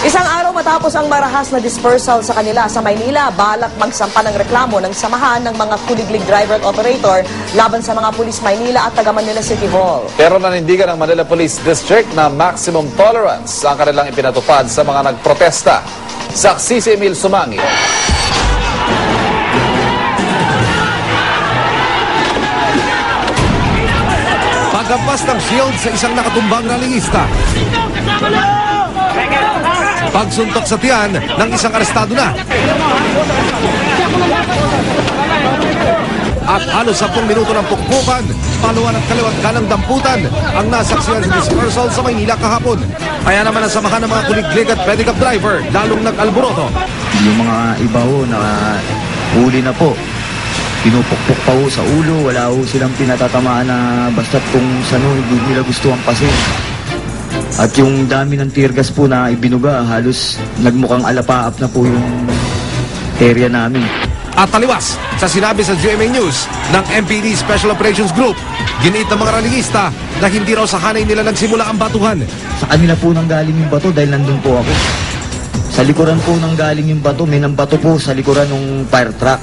Isang araw matapos ang marahas na dispersal sa kanila sa Maynila, balak magsampa ng reklamo ng samahan ng mga kuliglig driver at operator laban sa mga pulis Maynila at taga Manila City Hall. Pero nanindigan ng Manila Police District na maximum tolerance ang kanilang ipinatupad sa mga nagprotesta. Saksi si Emil Sumangi. Pagkampas ng shield sa isang nakatumbang rallyista. Pagsuntok sa tiyan ng isang arestado na. At halos 10 minuto ng pukpukan, paluan at kaliwat kanang damputan ang nasaksiyan sa dispersal sa Maynila kahapon. Kaya naman ang samahan ng mga kuliglig at pedicab driver lalong nag-alboroto. Yung mga iba ho na huli na po, pinupukpok pa ho sa ulo, wala ho silang pinatatamaan na basta't kung saan hindi nila gusto ang pasin. At yung dami ng tear gas po na ibinuga, halos nagmukhang alapaap na po yung area namin. At taliwas sa sinabi sa GMA News ng MPD Special Operations Group, giniit ng mga rallyista na hindi raw sa hanay nila nagsimula ang batuhan. Sa kanila po nang galing yung bato dahil nandun po ako. Sa likuran po nang galing yung bato, may nang bato po sa likuran ng fire truck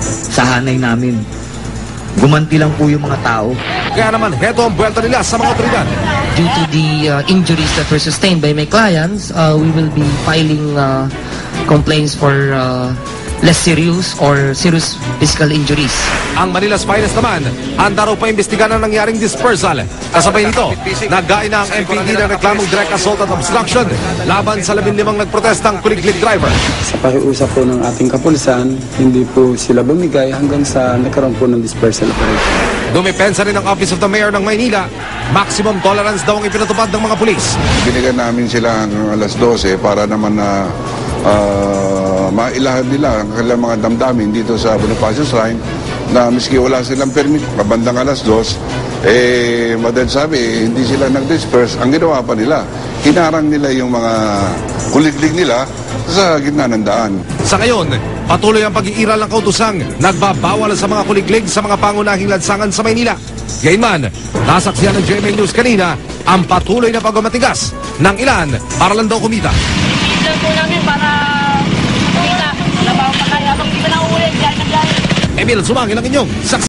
sa hanay namin. Gumanti lang po yung mga tao. Kaya naman, heto ang buwelta nila sa mga otoridad. Due to the injuries that were sustained by my clients, we will be filing complaints for less serious or serious physical injuries. Ang Manila's Finest naman, handa raw pa imbestigan ang nangyaring dispersal. Kasabay nito, naggain na ang MPD ng reklamong direct assault at obstruction laban sa 15 nagprotestang kuliglig driver. Sa pakiusap po ng ating kapulisan, hindi po sila bumigay hanggang sa nagkaroon po ng dispersal operation. Dumipensa rin ang Office of the Mayor ng Maynila, maximum tolerance daw ang ipinatupad ng mga pulis. Binigyan namin sila ng alas 12 para naman na mailahan nila ang kanilang mga damdamin dito sa Bonifacio Shrine na miski wala silang permit, mabandang alas 2, madaling sabi, hindi sila nag-disperse. Ang ginawa pa nila, hinarang nila yung mga kuliglig nila sa gitna ng daan. Sa ngayon, patuloy ang pag-iiral ng kautusang nagbabawal sa mga kuliglig sa mga pangunahing lansangan sa Maynila. Gayunman, nasaksihan ng GMA News kanina ang patuloy na pagmamatigas ng ilan para lang daw kumita. Ito po namin para kumita. Wala pa akong makaya. Kung di ba na uulit, dahil na dahil. Emil Sumangi ng inyong saksi.